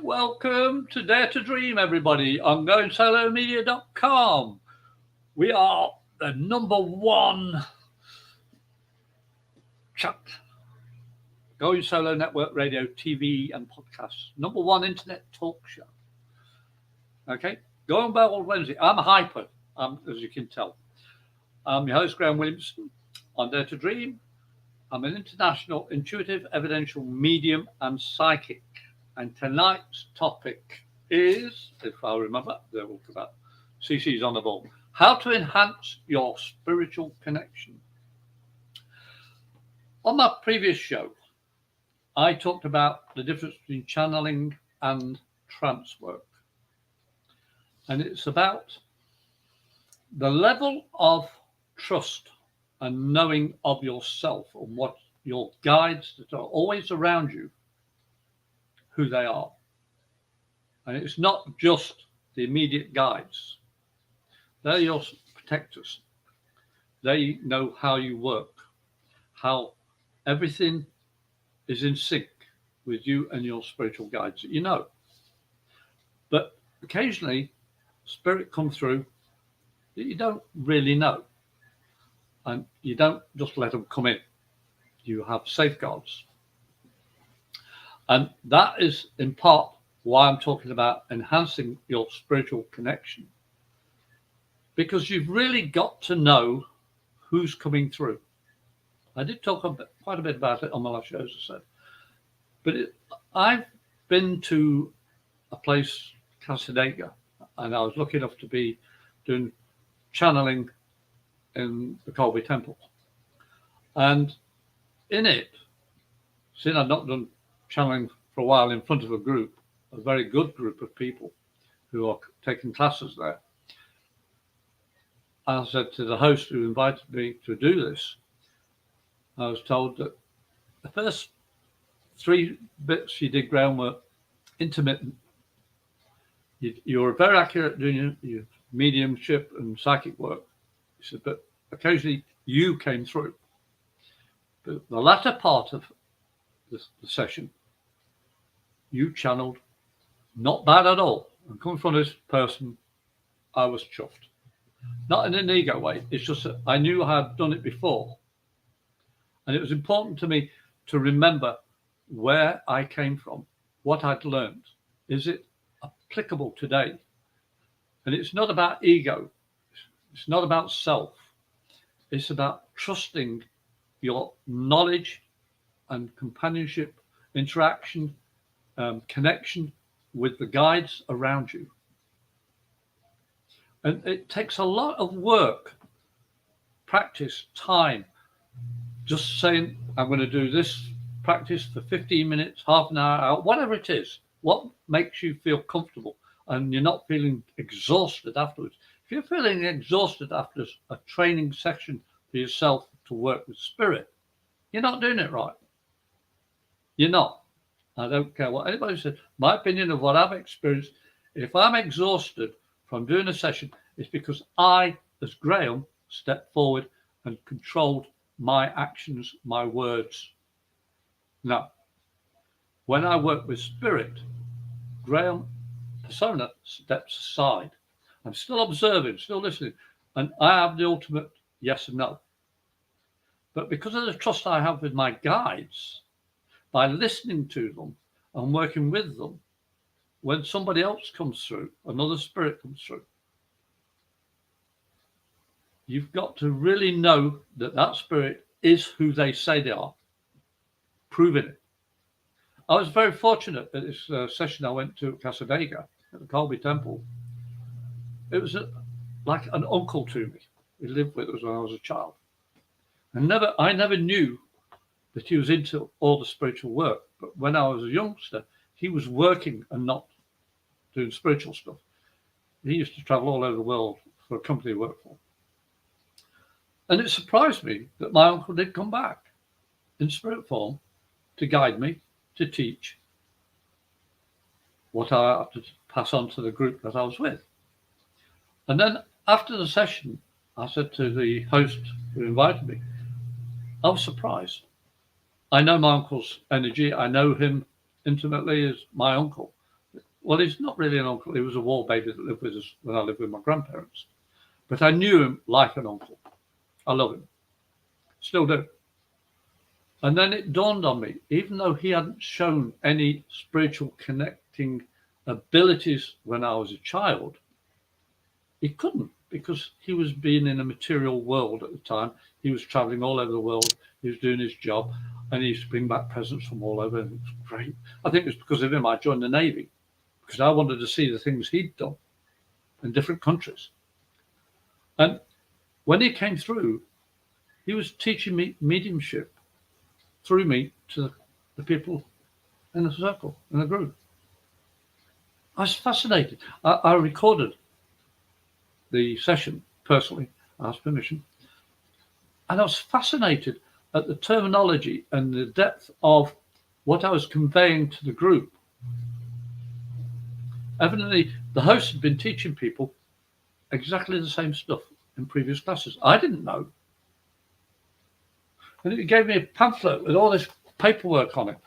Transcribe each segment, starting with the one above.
Welcome to Dare to Dream, everybody, on GoingSoloMedia.com. We are the number one chat, Going Solo Network Radio, TV, and podcasts. Number one internet talk show. Okay, going back on Wednesday. I'm a hyper, as you can tell. I'm your host, Graham Williamson, on Dare to Dream. I'm an international intuitive evidential medium and psychic. And tonight's topic is, if I remember, they'll talk about CC's on the ball. How to enhance your spiritual connection. On my previous show, I talked about the difference between channeling and trance work. And it's about the level of trust and knowing of yourself and what your guides that are always around you, who they are. And it's not just the immediate guides. They're your protectors. They know how you work, how everything is in sync with you and your spiritual guides that you know. But occasionally, spirit come through that you don't really know. And you don't just let them come in. You have safeguards. And that is in part why I'm talking about enhancing your spiritual connection. Because you've really got to know who's coming through. I did talk quite a bit about it on my last show, as I said. But I've been to a place, Casadega, and I was lucky enough to be doing channeling in the Colby Temple. And in it, seeing I'd not done channeling for a while in front of a very good group of people who are taking classes there, I said to the host who invited me to do this, I was told that the first 3 bits you did, Graham, were intermittent. You were very accurate doing your mediumship and psychic work. He said, but occasionally you came through. But the latter part of the session, you channeled not bad at all. And coming from this person, I was chuffed. Not in an ego way. It's just that I knew I had done it before. And it was important to me to remember where I came from, what I'd learned. Is it applicable today? And it's not about ego. It's not about self. It's about trusting your knowledge and companionship, interaction, connection with the guides around you. And it takes a lot of work, practice, time. Just saying, I'm going to do this practice for 15 minutes, half an hour, whatever it is. What makes you feel comfortable and you're not feeling exhausted afterwards. If you're feeling exhausted after a training session for yourself to work with spirit, you're not doing it right. You're not. I don't care what anybody says. My opinion of what I've experienced, if I'm exhausted from doing a session, it's because I, as Graham, stepped forward and controlled my actions, my words. Now, when I work with spirit, Graham persona steps aside. I'm still observing, still listening, and I have the ultimate yes and no. But because of the trust I have with my guides, by listening to them and working with them, when somebody else comes through, another spirit comes through, you've got to really know that that spirit is who they say they are, proving it. I was very fortunate at this session I went to at Casadega, at the Colby Temple. It was like an uncle to me. He lived with us when I was a child. I never knew that he was into all the spiritual work. But when I was a youngster, he was working and not doing spiritual stuff. He used to travel all over the world for a company he worked for. And it surprised me that my uncle did come back in spirit form to guide me, to teach what I had to pass on to the group that I was with. And then after the session, I said to the host who invited me, I was surprised. I know my uncle's energy. I know him intimately as my uncle. Well, he's not really an uncle. He was a war baby that lived with us when I lived with my grandparents. But I knew him like an uncle. I love him. Still do. And then it dawned on me, even though he hadn't shown any spiritual connecting abilities when I was a child, he couldn't, because he was being in a material world at the time. He was traveling all over the world. He was doing his job, and he used to bring back presents from all over. And it was great. I think it was because of him I joined the Navy, because I wanted to see the things he'd done in different countries. And when he came through, he was teaching me mediumship through me to the people in the circle, in the group. I was fascinated. I recorded the session personally, I asked permission, and I was fascinated at the terminology and the depth of what I was conveying to the group. Evidently, the host had been teaching people exactly the same stuff in previous classes. I didn't know. And he gave me a pamphlet with all this paperwork on it,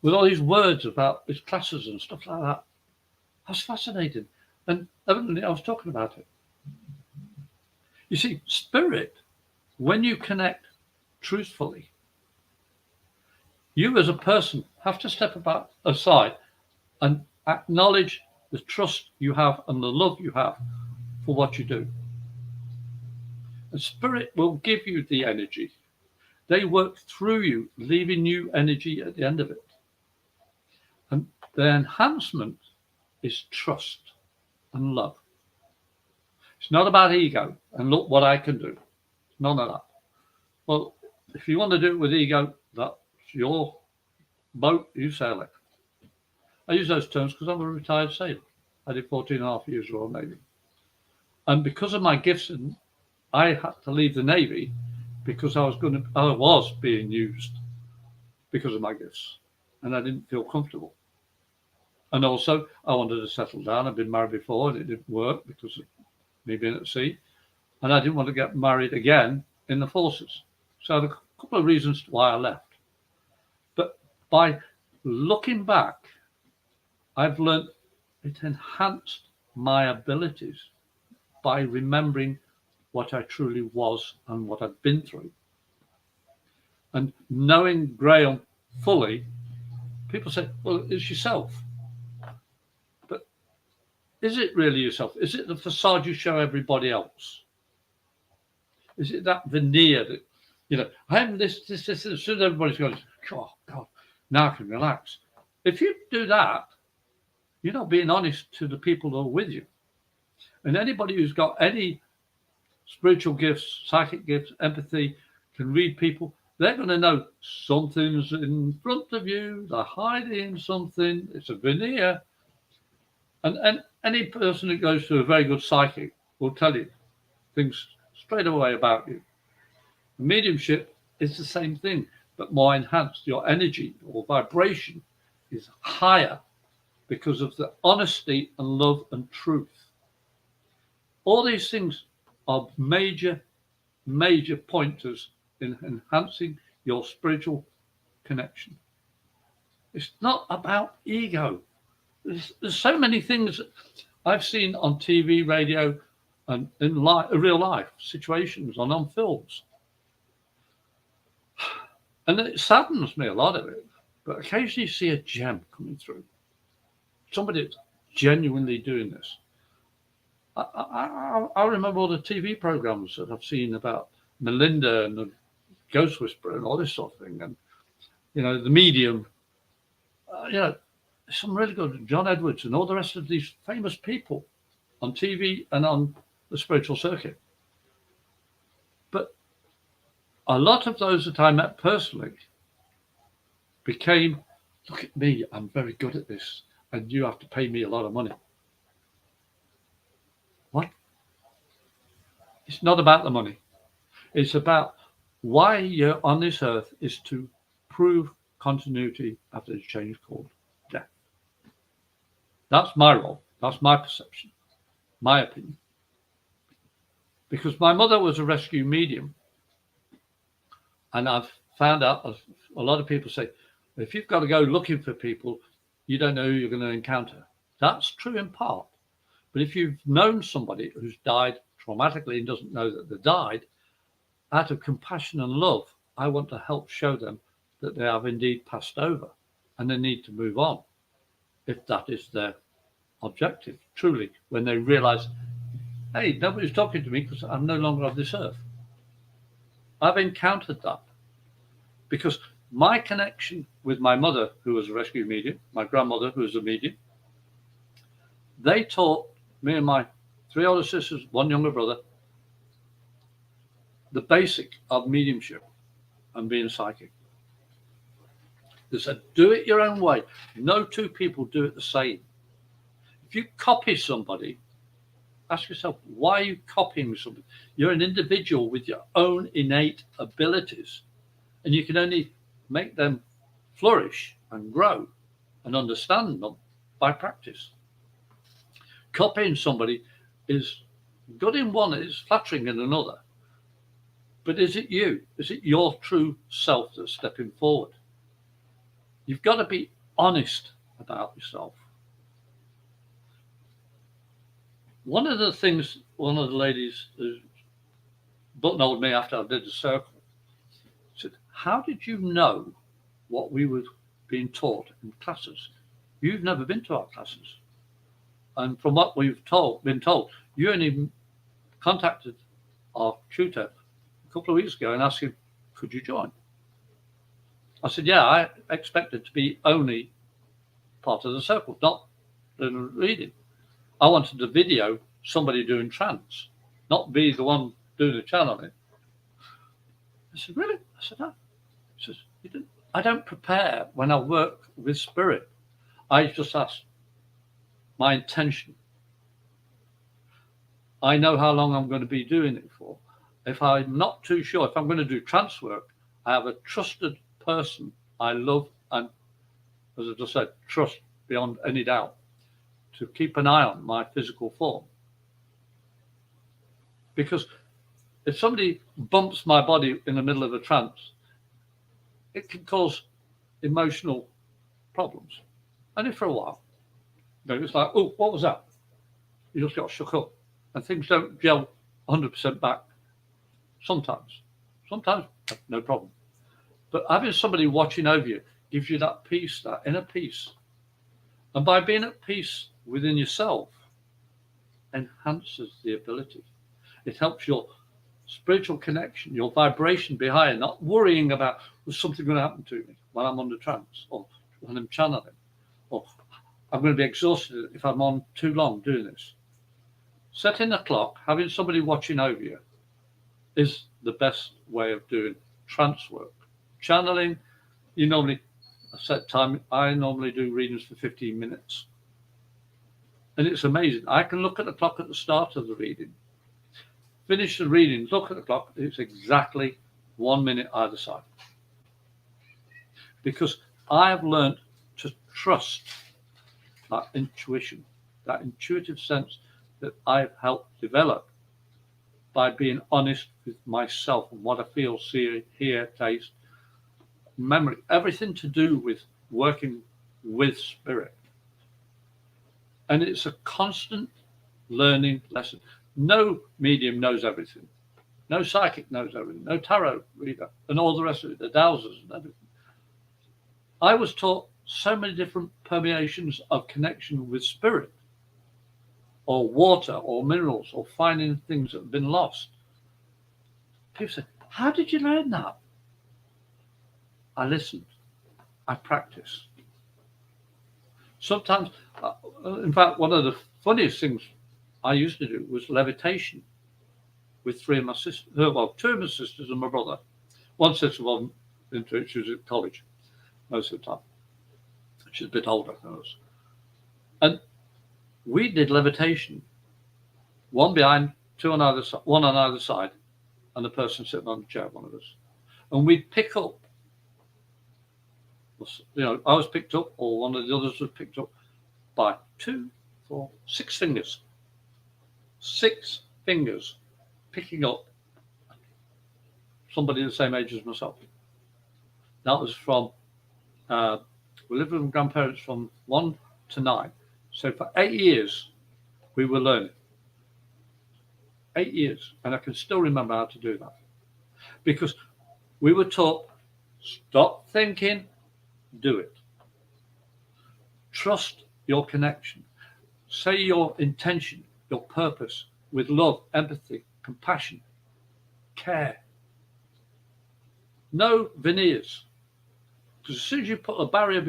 with all these words about his classes and stuff like that. I was fascinated. And evidently I was talking about it. You see, spirit, when you connect truthfully, you as a person have to step aside and acknowledge the trust you have and the love you have for what you do. And spirit will give you the energy. They work through you, leaving you energy at the end of it. And the enhancement is trust and love. It's not about ego and look what I can do. None of that. Well, if you want to do it with ego, that's your boat, you sail it. I use those terms because I'm a retired sailor. I did 14 and a half years Royal Navy. And because of my gifts, I had to leave the Navy because I was being used because of my gifts, and I didn't feel comfortable. And also, I wanted to settle down. I'd been married before, and it didn't work because of me being at sea. And I didn't want to get married again in the forces. So I had a couple of reasons why I left. But by looking back, I've learned it enhanced my abilities by remembering what I truly was and what I've been through. And knowing Graham fully, people say, well, it's yourself. But is it really yourself? Is it the facade you show everybody else? Is it that veneer that, I am this, as soon as everybody's going, oh, God, now I can relax. If you do that, you're not being honest to the people who are with you. And anybody who's got any spiritual gifts, psychic gifts, empathy, can read people, they're going to know something's in front of you, they're hiding something, it's a veneer. And any person who goes to a very good psychic will tell you things straight away about you. Mediumship is the same thing, but more enhanced. Your energy or vibration is higher because of the honesty and love and truth. All these things are major pointers in enhancing your spiritual connection. It's not about ego. There's so many things I've seen on TV, radio, and in real life situations and on films. And it saddens me, a lot of it. But occasionally you see a gem coming through. Somebody that's genuinely doing this. I remember all the TV programs that I've seen about Melinda and the Ghost Whisperer and all this sort of thing. And, the medium. Some really good, John Edwards and all the rest of these famous people on TV and on the spiritual circuit. But a lot of those that I met personally became, look at me, I'm very good at this, and you have to pay me a lot of money. What? It's not about the money. It's about why you're on this earth is to prove continuity after the change called death. That's my role. That's my perception, my opinion. Because my mother was a rescue medium. And I've found out, a lot of people say, if you've got to go looking for people, you don't know who you're going to encounter. That's true in part. But if you've known somebody who's died traumatically and doesn't know that they died, out of compassion and love, I want to help show them that they have indeed passed over and they need to move on, if that is their objective, truly, when they realize, hey, nobody's talking to me because I'm no longer on this earth. I've encountered that because my connection with my mother, who was a rescue medium, my grandmother, who was a medium, they taught me and my 3 older sisters, 1 younger brother, the basic of mediumship and being psychic. They said, do it your own way. No 2 people do it the same. If you copy somebody, ask yourself, why are you copying somebody? You're an individual with your own innate abilities, and you can only make them flourish and grow and understand them by practice. Copying somebody is good in one, it's flattering in another. But is it you? Is it your true self that's stepping forward? You've got to be honest about yourself. One of the things, one of the ladies buttonholed me after I did the circle, said, how did you know what we were being taught in classes? You've never been to our classes. And from what we've been told, you only contacted our tutor a couple of weeks ago and asked him, could you join? I said, yeah, I expected to be only part of the circle, not doing reading. I wanted to video somebody doing trance, not be the one doing the channeling. I said, really? I said, no. He says, you didn't. I don't prepare when I work with spirit. I just ask my intention. I know how long I'm going to be doing it for. If I'm not too sure, if I'm going to do trance work, I have a trusted person I love and, as I just said, trust beyond any doubt, to keep an eye on my physical form. Because if somebody bumps my body in the middle of a trance, it can cause emotional problems. Only for a while. You know, it's like, oh, what was that? You just got shook up. And things don't gel 100% back. Sometimes, no problem. But having somebody watching over you gives you that peace, that inner peace. And by being at peace within yourself, enhances the ability. It helps your spiritual connection, your vibration be higher, not worrying about, was something going to happen to me when I'm under trance or when I'm channeling, or I'm going to be exhausted if I'm on too long doing this. Setting a clock, having somebody watching over you, is the best way of doing trance work. Channeling, you normally, a set time, I normally do readings for 15 minutes. And it's amazing. I can look at the clock at the start of the reading, finish the reading, look at the clock, it's exactly 1 minute either side. Because I have learned to trust that intuition, that intuitive sense that I've helped develop by being honest with myself and what I feel, see, hear, taste, memory, everything to do with working with spirit. And it's a constant learning lesson. No medium knows everything. No psychic knows everything. No tarot reader and all the rest of it, the dowsers and everything. I was taught so many different permeations of connection with spirit, or water, or minerals, or finding things that have been lost. People say, how did you learn that? I listened. I practiced. Sometimes, in fact, one of the funniest things I used to do was levitation with 3 of my sisters, well, 2 of my sisters and my brother. One sister wasn't into it, she was at college most of the time. She's a bit older than us. And we did levitation, one behind, 2 on either side, 1 on either side, and the person sitting on the chair, one of us. And we'd pick up, you know, I was picked up, or one of the others was picked up by 2, 4, 6 fingers. 6 fingers picking up somebody the same age as myself. That was from, we lived with my grandparents from 1 to 9. So for 8 years, we were learning. 8 years. And I can still remember how to do that. Because we were taught, stop thinking, do it. Trust your connection. Say your intention, your purpose with love, empathy, compassion, care. No veneers. Because as soon as you put a barrier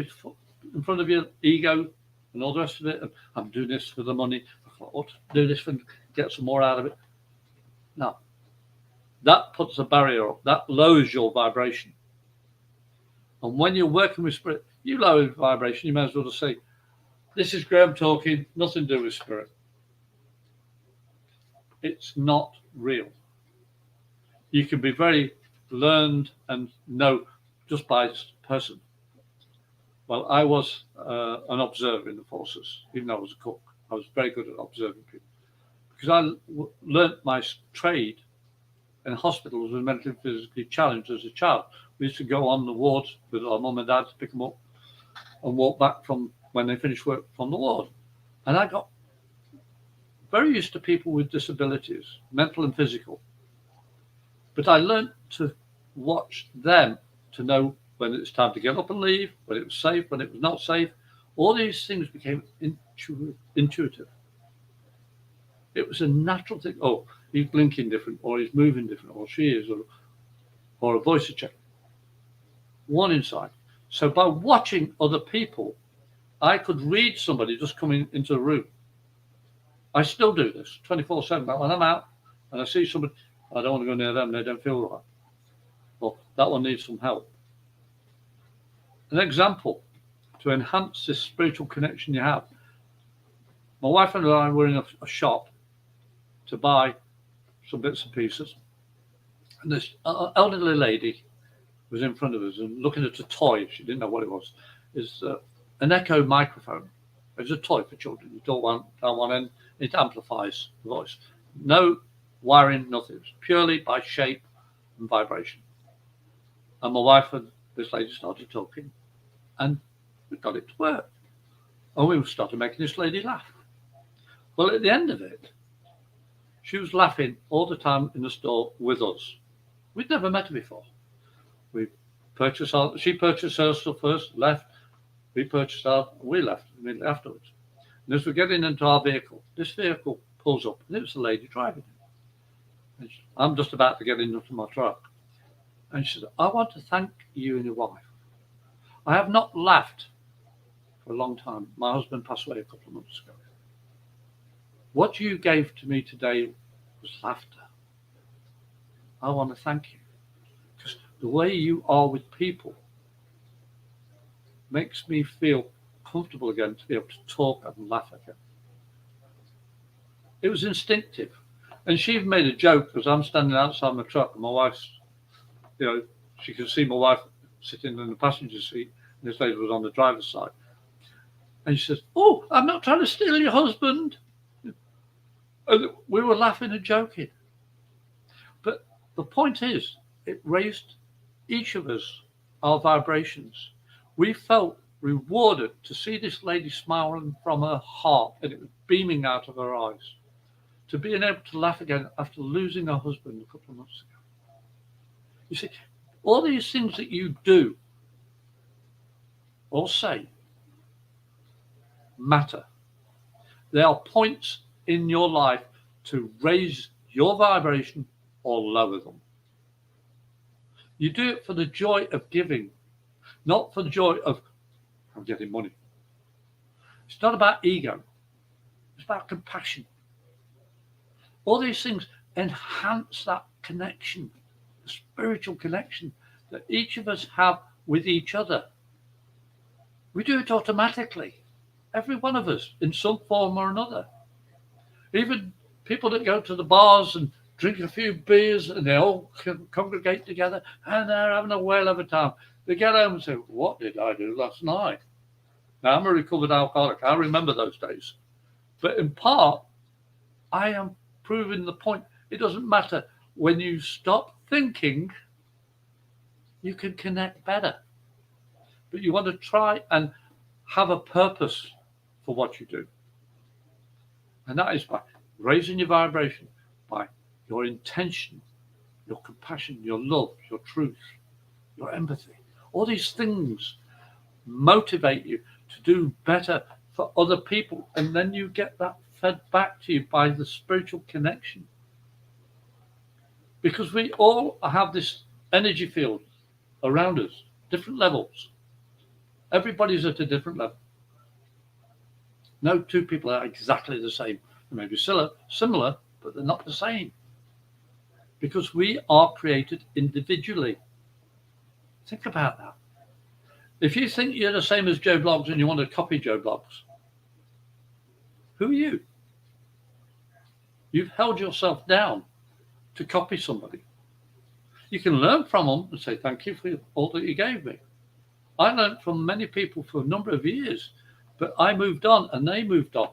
in front of your ego and all the rest of it, and I'm doing this for the money, I ought to do this for get some more out of it. No. That puts a barrier up. That lowers your vibration. And when you're working with spirit, you lower your vibration. You may as well just say, this is Graham talking, nothing to do with spirit. It's not real. You can be very learned and know just by person. Well, I was an observer in the forces, even though I was a cook. I was very good at observing people. Because I learnt my trade in hospitals with mentally and physically challenged as a child. We used to go on the wards with our mum and dad to pick them up and walk back from when they finished work from the ward. And I got very used to people with disabilities, mental and physical. But I learnt to watch them to know when it's time to get up and leave, when it was safe, when it was not safe. All these things became intuitive. It was a natural thing. Oh, he's blinking different, or he's moving different, or she is, or a voice check. One insight. So by watching other people, I could read somebody just coming into the room. I still do this 24/7. But when I'm out and I see somebody, I don't want to go near them, they don't feel right. Well, that one needs some help. An example to enhance this spiritual connection you have. My wife and I were in a shop to buy some bits and pieces. And this elderly lady was in front of us and looking at a toy. She didn't know what it was. It's an echo microphone. It's a toy for children. You don't want and it amplifies the voice. No wiring, nothing. It's purely by shape and vibration. And my wife and this lady started talking, and we got it to work. And we started making this lady laugh. Well, at the end of it, she was laughing all the time in the store with us. We'd never met her before. She purchased her stuff first, left. We purchased ours, and we left immediately afterwards. And as we're getting into our vehicle, this vehicle pulls up, and it was the lady driving it. I'm just about to get into my truck. And she said, I want to thank you and your wife. I have not laughed for a long time. My husband passed away a couple of months ago. What you gave to me today was laughter. I want to thank you. Because the way you are with people makes me feel comfortable again to be able to talk and laugh again. It was instinctive. And she even made a joke because I'm standing outside my truck and my wife's, she could see my wife sitting in the passenger seat and this lady was on the driver's side. And she says, oh, I'm not trying to steal your husband. And we were laughing and joking. But the point is, it raised each of us our vibrations. We felt rewarded to see this lady smiling from her heart, and it was beaming out of her eyes. To being able to laugh again after losing her husband a couple of months ago. You see, all these things that you do or say matter. They are points in your life to raise your vibration or lower them. You do it for the joy of giving, not for the joy of, I'm getting money. It's not about ego. It's about compassion. All these things enhance that connection, the spiritual connection that each of us have with each other. We do it automatically. Every one of us, in some form or another. Even people that go to the bars and drink a few beers and they all congregate together and they're having a whale of a time. They get home and say, what did I do last night? Now, I'm a recovered alcoholic. I remember those days. But in part, I am proving the point. It doesn't matter. When you stop thinking, you can connect better. But you want to try and have a purpose for what you do. And that is by raising your vibration, by your intention, your compassion, your love, your truth, your empathy. All these things motivate you to do better for other people. And then you get that fed back to you by the spiritual connection. Because we all have this energy field around us, different levels. Everybody's at a different level. No two people are exactly the same. They may be similar, but they're not the same. Because we are created individually. Think about that. If you think you're the same as Joe Bloggs and you want to copy Joe Bloggs, who are you? You've held yourself down to copy somebody. You can learn from them and say, thank you for all that you gave me. I learned from many people for a number of years, but I moved on and they moved on.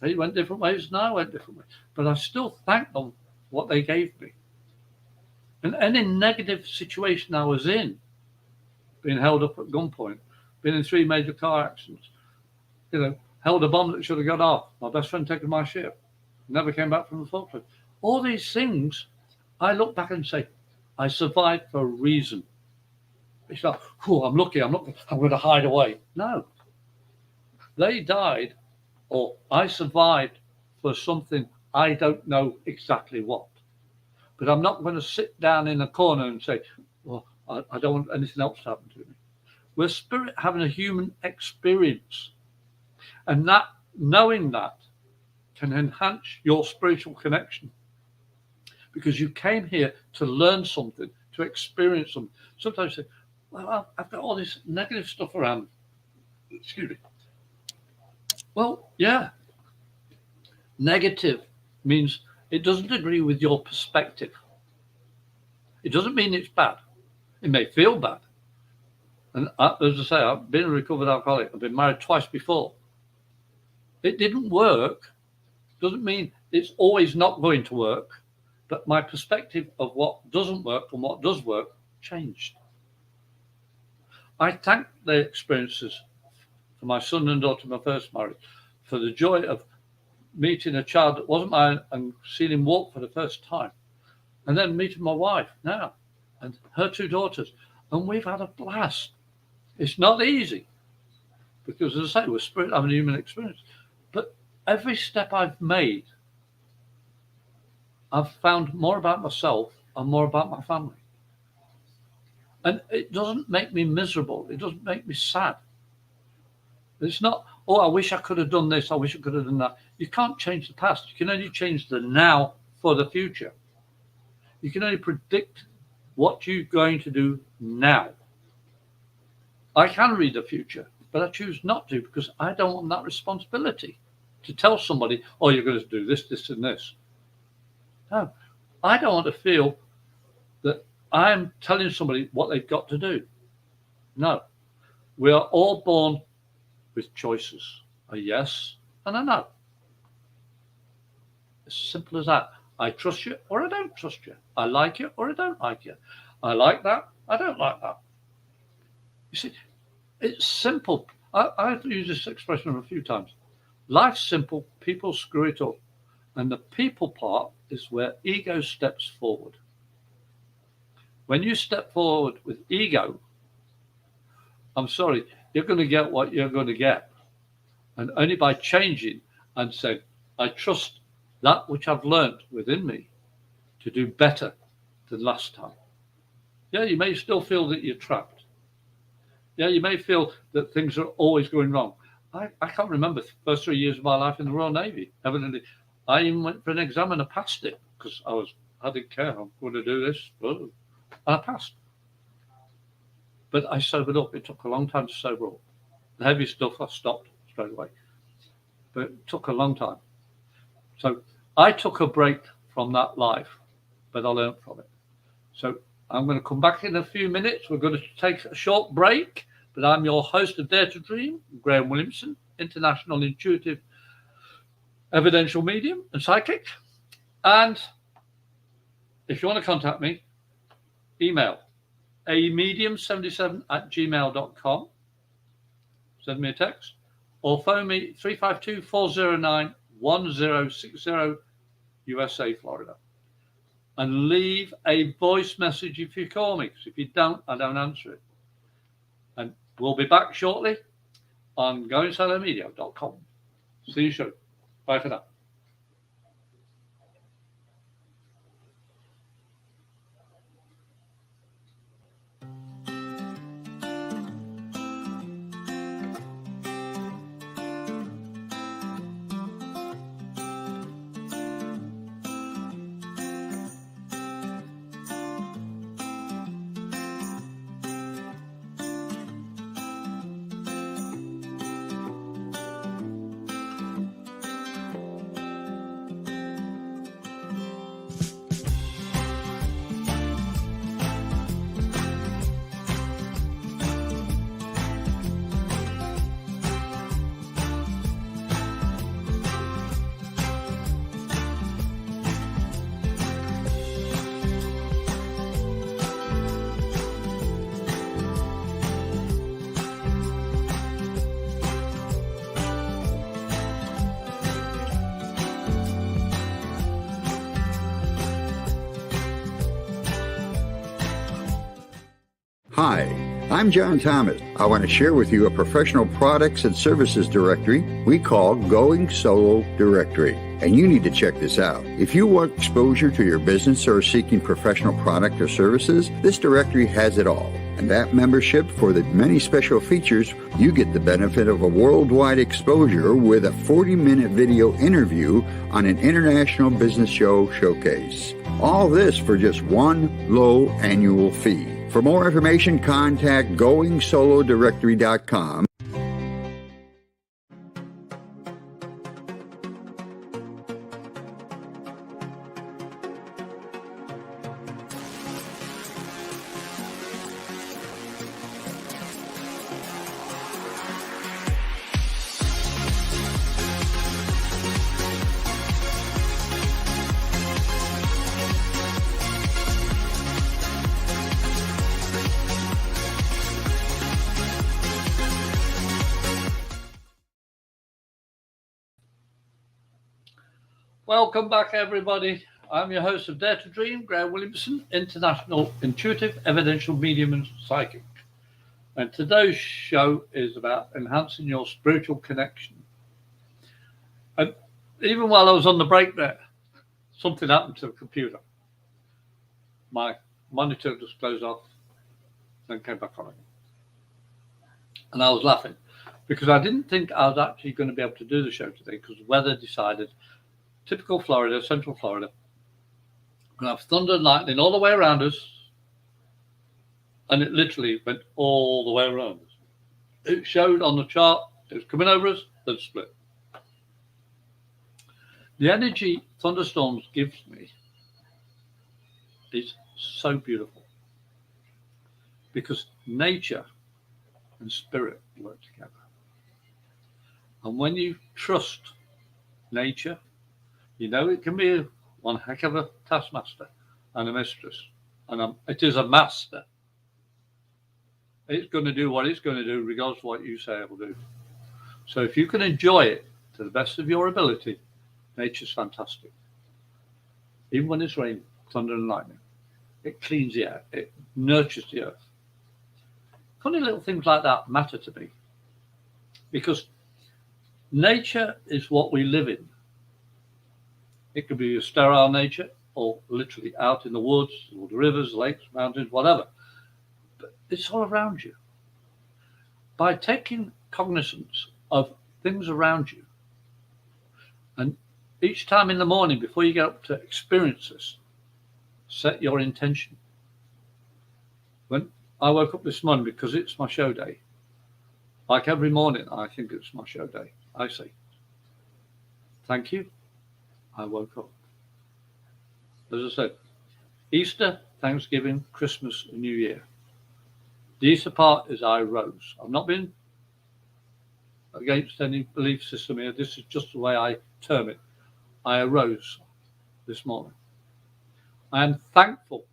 They went different ways and I went different ways. But I still thank them for what they gave me. And any negative situation I was in, being held up at gunpoint, been in 3 major car accidents, held a bomb that should have got off, my best friend taking my ship, never came back from the forklift. All these things, I look back and say, I survived for a reason. It's like, I'm lucky, I'm going to hide away. No. They died, or I survived for something I don't know exactly what. But I'm not going to sit down in a corner and say, well, I don't want anything else to happen to me. We're spirit having a human experience. And that, knowing that, can enhance your spiritual connection. Because you came here to learn something, to experience something. Sometimes you say, well, I've got all this negative stuff around. Excuse me. Well, yeah. Negative means it doesn't agree with your perspective. It doesn't mean it's bad. It may feel bad. And as I say, I've been a recovered alcoholic. I've been married twice before. It didn't work. Doesn't mean it's always not going to work. But my perspective of what doesn't work and what does work changed. I thank the experiences for my son and daughter, my first marriage, for the joy of meeting a child that wasn't mine and seeing him walk for the first time. And then meeting my wife now and her 2 daughters. And we've had a blast. It's not easy because, as I say, we're spirit having a human experience. But every step I've made, I've found more about myself and more about my family. And it doesn't make me miserable. It doesn't make me sad. It's not, I wish I could have done this. I wish I could have done that. You can't change the past. You can only change the now for the future. You can only predict what you're going to do now. I can read the future, but I choose not to because I don't want that responsibility to tell somebody, you're going to do this, this, and this. No, I don't want to feel that I'm telling somebody what they've got to do. No, we are all born with choices, a yes and a no. As simple as that. I trust you or I don't trust you. I like you or I don't like you. I like that, I don't like that. You see, it's simple. I've used this expression a few times. Life's simple, people screw it up. And the people part is where ego steps forward. When you step forward with ego, I'm sorry, you're going to get what you're going to get. And only by changing and saying, I trust that which I've learned within me to do better than last time. Yeah, you may still feel that you're trapped. Yeah, you may feel that things are always going wrong. I can't remember the first 3 years of my life in the Royal Navy. Evidently, I even went for an exam and I passed it because I didn't care. I'm going to do this. And I passed. But I sobered up. It took a long time to sober up. The heavy stuff I stopped straight away. But it took a long time. So I took a break from that life, but I learned from it. So I'm going to come back in a few minutes. We're going to take a short break. But I'm your host of Dare to Dream, Graham Williamson, international intuitive evidential medium and psychic. And if you want to contact me, email amedium77@gmail.com. Send me a text or phone me 352-409 1060 USA, Florida. And leave a voice message if you call me, because if you don't, I don't answer it. And we'll be back shortly on goingsolidmedia.com. See you soon. Bye for now. Hi, I'm John Thomas. I want to share with you a professional products and services directory we call Going Solo Directory. And you need to check this out. If you want exposure to your business or are seeking professional product or services, this directory has it all. And that membership, for the many special features, you get the benefit of a worldwide exposure with a 40-minute video interview on an international business show showcase. All this for just one low annual fee. For more information, contact GoingSoloDirectory.com. Welcome back, everybody. I'm your host of Dare to Dream, Greg Williamson, international intuitive, evidential medium and psychic. And today's show is about enhancing your spiritual connection. And even while I was on the break there, something happened to the computer. My monitor just closed off, then came back on again. And I was laughing because I didn't think I was actually going to be able to do the show today because the weather decided. Typical Florida, Central Florida. We're going to have thunder and lightning all the way around us. And it literally went all the way around us. It showed on the chart, it was coming over us, then split. The energy thunderstorms gives me is so beautiful. Because nature and spirit work together. And when you trust nature, you know, it can be one heck of a taskmaster and a mistress. And it is a master. It's going to do what it's going to do, regardless of what you say it will do. So if you can enjoy it to the best of your ability, nature's fantastic. Even when it's raining, thunder and lightning, it cleans the air. It nurtures the earth. Funny little things like that matter to me. Because nature is what we live in. It could be a sterile nature or literally out in the woods, or the rivers, lakes, mountains, whatever. But it's all around you. By taking cognizance of things around you, and each time in the morning before you get up to experience this, set your intention. When I woke up this morning, because it's my show day, like every morning, I think it's my show day. I say, thank you. I woke up. As I said, Easter, Thanksgiving, Christmas, and New Year. The Easter part is I rose. I've not been against any belief system here. This is just the way I term it. I arose this morning. I am thankful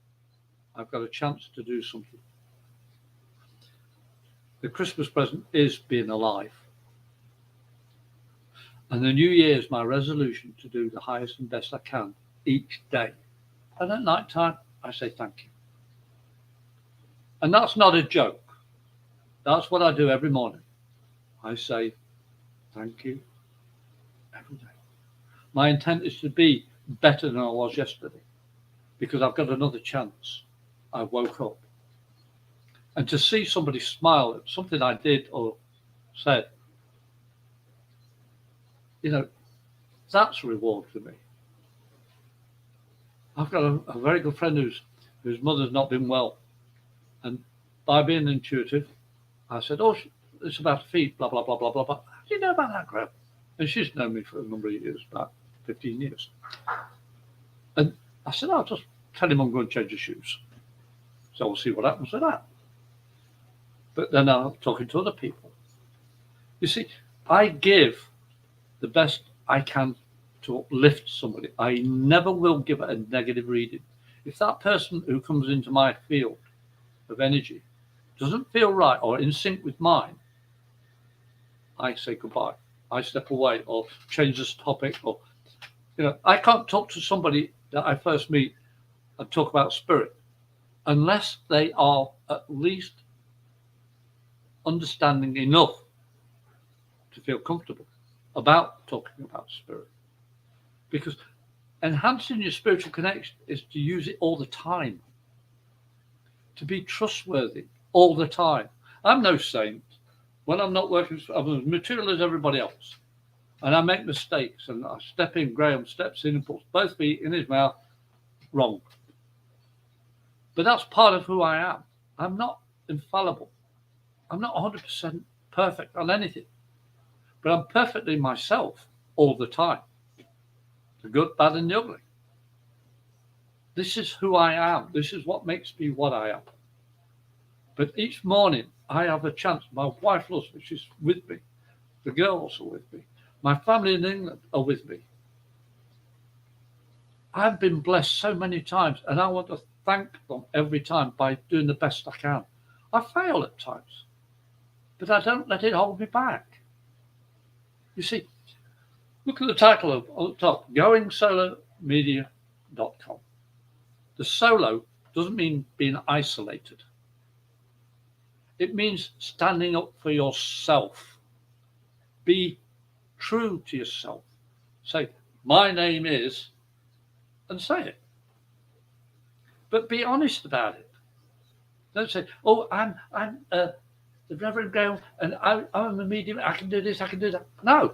I've got a chance to do something. The Christmas present is being alive. And the new year is my resolution to do the highest and best I can each day. And at night time, I say thank you. And that's not a joke. That's what I do every morning. I say thank you every day. My intent is to be better than I was yesterday because I've got another chance. I woke up. And to see somebody smile at something I did or said, that's a reward for me. I've got a very good friend whose mother's not been well. And by being intuitive, I said, it's about feet, blah, blah, blah, blah, blah, blah. How do you know about that, Graham? And she's known me for a number of years, about 15 years. And I said, I'll just tell him I'm going to change his shoes. So we'll see what happens with that. But then I'm talking to other people. You see, I give the best I can to uplift somebody. I never will give it a negative reading. If that person who comes into my field of energy doesn't feel right or in sync with mine, I say goodbye. I step away or change this topic. Or, I can't talk to somebody that I first meet and talk about spirit unless they are at least understanding enough to feel comfortable about talking about spirit. Because enhancing your spiritual connection is to use it all the time, to be trustworthy all the time. I'm no saint. When I'm not working, I'm as material as everybody else. And I make mistakes and I step in, Graham steps in and puts both feet in his mouth, wrong. But that's part of who I am. I'm not infallible. I'm not 100% perfect on anything. But I'm perfectly myself all the time. The good, bad, and the ugly. This is who I am. This is what makes me what I am. But each morning, I have a chance. My wife loves me. She's with me. The girls are with me. My family in England are with me. I've been blessed so many times, and I want to thank them every time by doing the best I can. I fail at times, but I don't let it hold me back. You see, look at the title on the top, goingsolomedia.com. The solo doesn't mean being isolated. It means standing up for yourself. Be true to yourself. Say, my name is, and say it. But be honest about it. Don't say, I'm the Reverend Graham, and I'm a medium, I can do this, I can do that. No.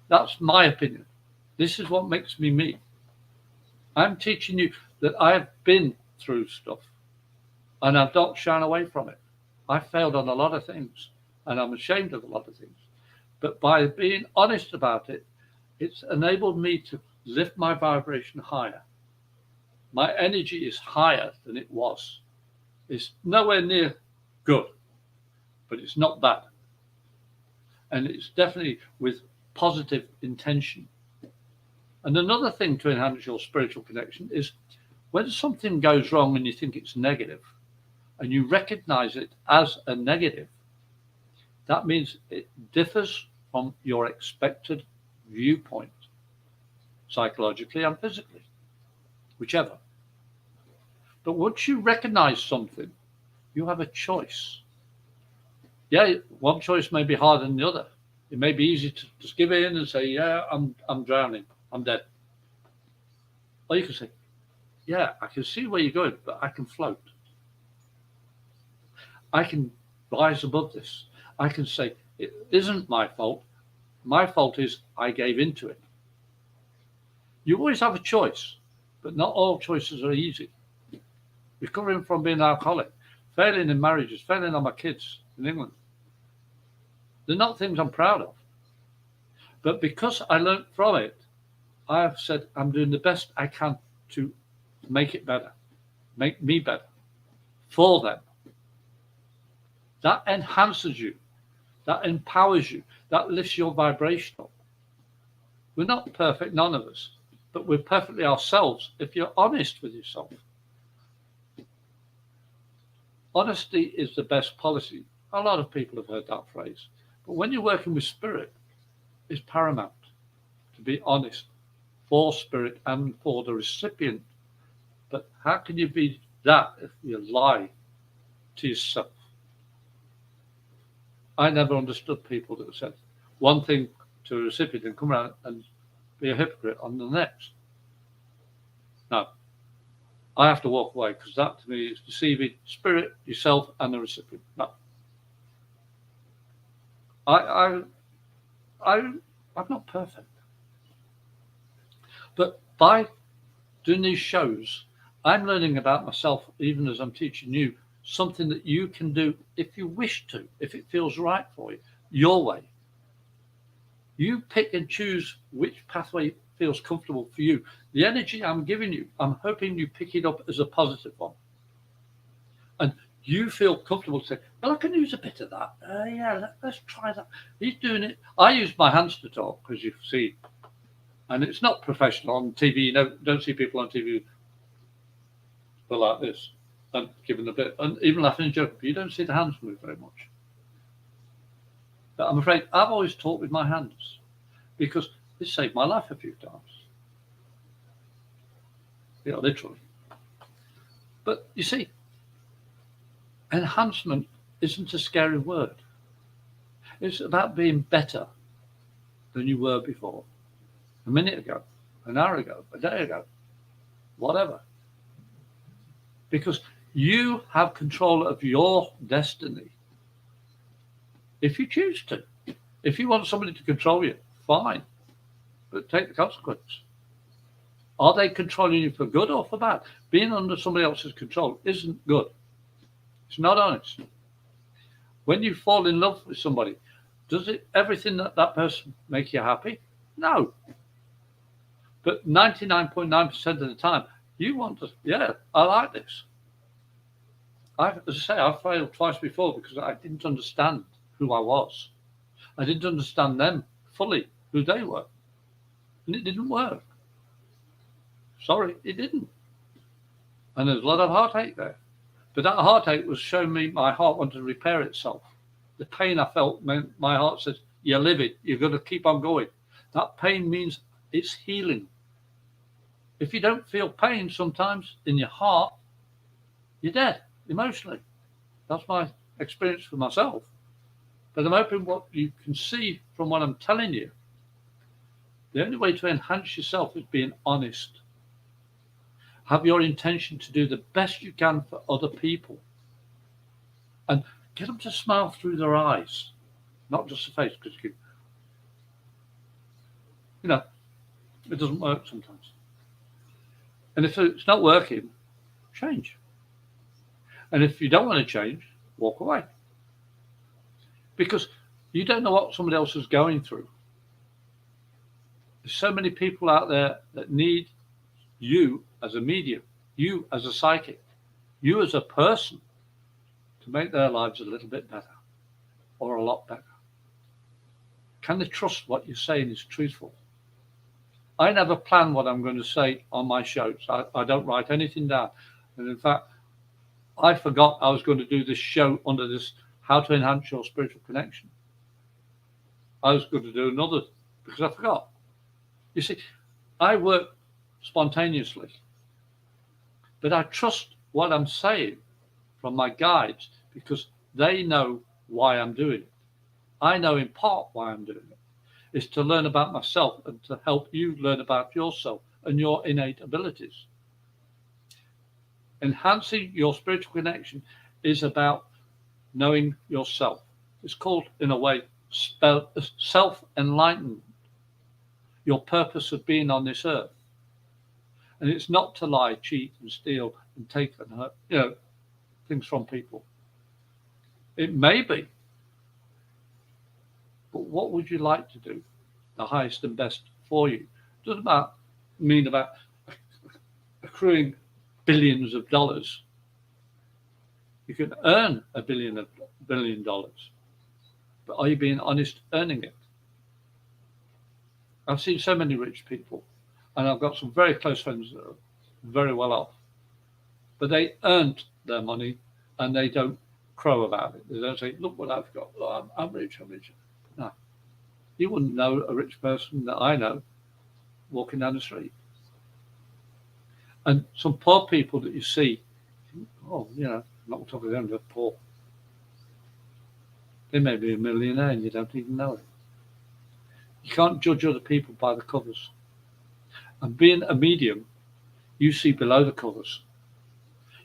That's my opinion. This is what makes me me. I'm teaching you that I've been through stuff, and I don't shy away from it. I failed on a lot of things, and I'm ashamed of a lot of things. But by being honest about it, it's enabled me to lift my vibration higher. My energy is higher than it was. It's nowhere near good, but it's not bad. And it's definitely with positive intention. And another thing to enhance your spiritual connection is when something goes wrong and you think it's negative, and you recognize it as a negative, that means it differs from your expected viewpoint, psychologically and physically, whichever. But once you recognize something, you have a choice. Yeah, one choice may be harder than the other. It may be easy to just give in and say, yeah, I'm drowning, I'm dead. Or you can say, yeah, I can see where you're going, but I can float. I can rise above this. I can say, it isn't my fault. My fault is I gave into it. You always have a choice, but not all choices are easy. Recovering from being an alcoholic, failing in marriages, failing on my kids in England. They're not things I'm proud of. But because I learned from it, I have said I'm doing the best I can to make it better, make me better for them. That enhances you. That empowers you. That lifts your vibration up. We're not perfect, none of us, but we're perfectly ourselves if you're honest with yourself. Honesty is the best policy. A lot of people have heard that phrase. But when you're working with spirit, is paramount, to be honest for spirit and for the recipient. But how can you be that if you lie to yourself? I never understood people that said one thing to a recipient and come around and be a hypocrite on the next. No, I have to walk away, because that to me is deceiving spirit, yourself, and the recipient. No, I'm not perfect, but by doing these shows, I'm learning about myself, even as I'm teaching you something that you can do if you wish to, if it feels right for you, your way. You pick and choose which pathway feels comfortable for you. The energy I'm giving you, I'm hoping you pick it up as a positive one. And you feel comfortable to say, well, I can use a bit of that. Yeah, let's try that. He's doing it. I use my hands to talk, as you see. And it's not professional on TV. You know, don't see people on TV go like this and giving a bit, and even laughing and joking. But you don't see the hands move very much. But I'm afraid I've always taught with my hands, because it saved my life a few times. You know, literally. But you see, enhancement isn't a scary word. It's about being better than you were before. A minute ago, an hour ago, a day ago, whatever. Because you have control of your destiny. If you choose to. If you want somebody to control you, fine. But take the consequence. Are they controlling you for good or for bad? Being under somebody else's control isn't good. It's not honest. When you fall in love with somebody, does it everything that person make you happy? No. But 99.9% of the time, you want to, yeah, I like this. As I say, I've failed twice before because I didn't understand who I was. I didn't understand them fully, who they were. And it didn't work. Sorry, it didn't. And there's a lot of heartache there. But that heartache was showing me my heart wanted to repair itself. The pain I felt meant my heart says, you're living, you've got to keep on going. That pain means it's healing. If you don't feel pain sometimes in your heart, you're dead emotionally. That's my experience for myself. But I'm hoping what you can see from what I'm telling you, the only way to enhance yourself is being honest. Have your intention to do the best you can for other people. And get them to smile through their eyes, not just the face, because you know, it doesn't work sometimes. And if it's not working, change. And if you don't want to change, walk away. Because you don't know what somebody else is going through. There's so many people out there that need you as a medium, you as a psychic, you as a person to make their lives a little bit better or a lot better. Can they trust what you're saying is truthful? I never plan what I'm going to say on my shows. I don't write anything down. And in fact, I forgot I was going to do this show under this how to enhance your spiritual connection. I was going to do another because I forgot. You see, I work spontaneously, but I trust what I'm saying from my guides because they know why I'm doing it. I know in part why I'm doing it. Is to learn about myself and to help you learn about yourself and your innate abilities. Enhancing your spiritual connection is about knowing yourself. It's called, in a way, self-enlightenment, your purpose of being on this earth. And it's not to lie, cheat, and steal, and take and hurt, things from people. It may be. But what would you like to do? The highest and best for you. It doesn't mean about accruing billions of dollars. You can earn $1 billion. But are you being honest earning it? I've seen so many rich people, and I've got some very close friends that are very well off. But they earned their money, and they don't crow about it. They don't say, look what I've got. Look, I'm rich, I'm rich. No. You wouldn't know a rich person that I know walking down the street. And some poor people that you see, oh, I'm not talking them, they're poor. They may be a millionaire and you don't even know it. You can't judge other people by the covers. And being a medium, you see below the covers.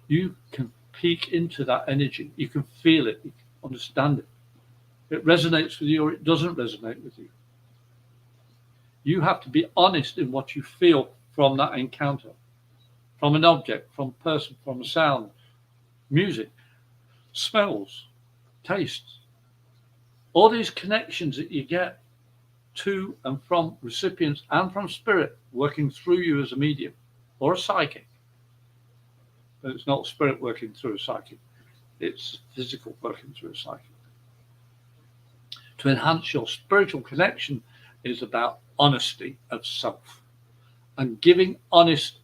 You can peek into that energy. You can feel it. You can understand it. It resonates with you or it doesn't resonate with you. You have to be honest in what you feel from that encounter, from an object, from a person, from a sound, music, smells, tastes. All these connections that you get to and from recipients and from spirit working through you as a medium or a psychic. But it's not spirit working through a psychic. It's physical working through a psychic. To enhance your spiritual connection is about honesty of self and giving honest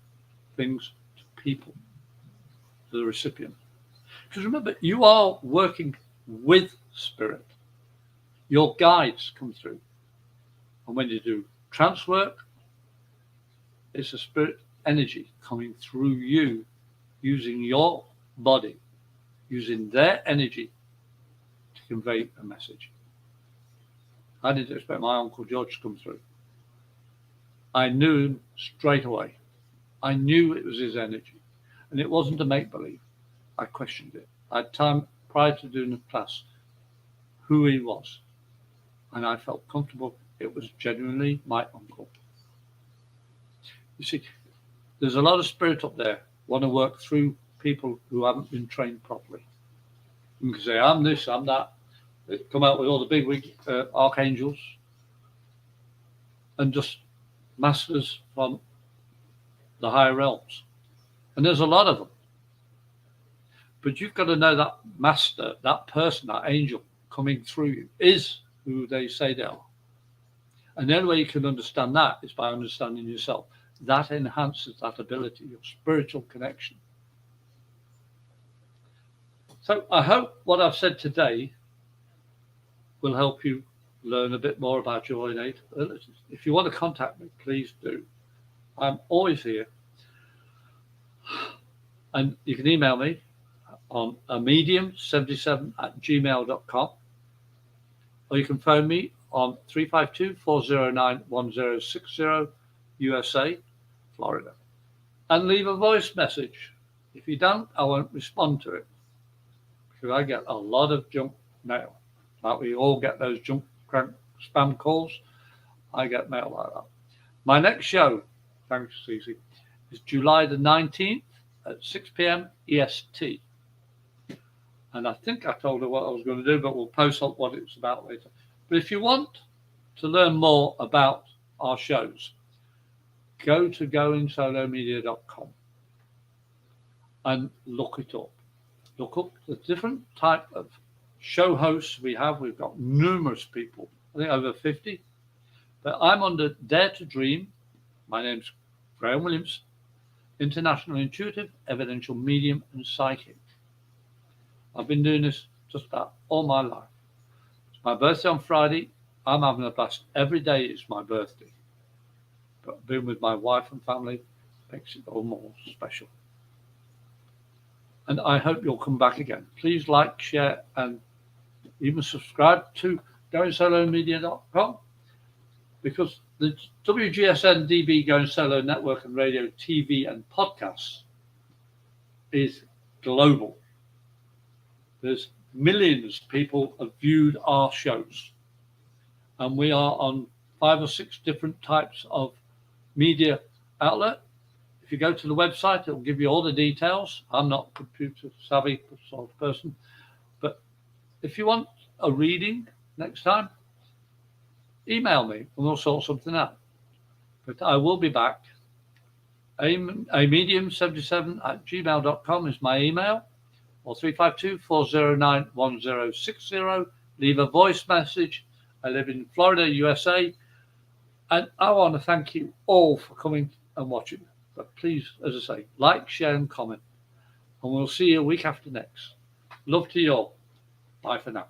things to people, to the recipient. Because remember, you are working with spirit. Your guides come through. And when you do trance work, it's a spirit energy coming through you, using your body, using their energy to convey a message. I didn't expect my Uncle George to come through. I knew him straight away. I knew it was his energy. And it wasn't a make-believe. I questioned it. I had time prior to doing the class who he was. And I felt comfortable. It was genuinely my uncle. You see, there's a lot of spirit up there want to work through people who haven't been trained properly. You can say, I'm this, I'm that. They come out with all the big wig archangels and just masters from the higher realms. And there's a lot of them. But you've got to know that master, that person, that angel coming through you is who they say they are. And the only way you can understand that is by understanding yourself. That enhances that ability, your spiritual connection. So I hope what I've said today will help you learn a bit more about your innate abilities. If you want to contact me, please do. I'm always here. And you can email me on amedium77@gmail.com, or you can phone me on 352-409-1060, USA, Florida, and leave a voice message. If you don't, I won't respond to it because I get a lot of junk mail. Like we all get those junk spam calls. I get mail like that. My next show, thanks, Cece, is July the 19th at 6 p.m. EST. And I think I told her what I was going to do, but we'll post up what it's about later. But if you want to learn more about our shows, go to goingsolomedia.com and look it up. Look up the different type of show hosts we have. We've got numerous people, I think over 50. But I'm under Dare to Dream. My name's Graham Williamson, International Intuitive, Evidential Medium and Psychic. I've been doing this just about all my life. It's my birthday on Friday. I'm having a blast. Every day is my birthday. But being with my wife and family makes it all more special. And I hope you'll come back again. Please like, share, and even subscribe to goingsolomedia.com, because the WGSN-DB Going Solo Network and Radio, TV, and podcasts is global. There's millions of people have viewed our shows. And we are on 5 or 6 different types of media outlet. If you go to the website, it will give you all the details. I'm not a computer savvy sort of person. But if you want a reading next time, email me and we'll sort something out. But I will be back. amedium77@gmail.com is my email, or 352-409-1060. Leave a voice message. I live in Florida, USA. And I want to thank you all for coming and watching. But please, as I say, like, share, and comment. And we'll see you a week after next. Love to you all. Bye for now.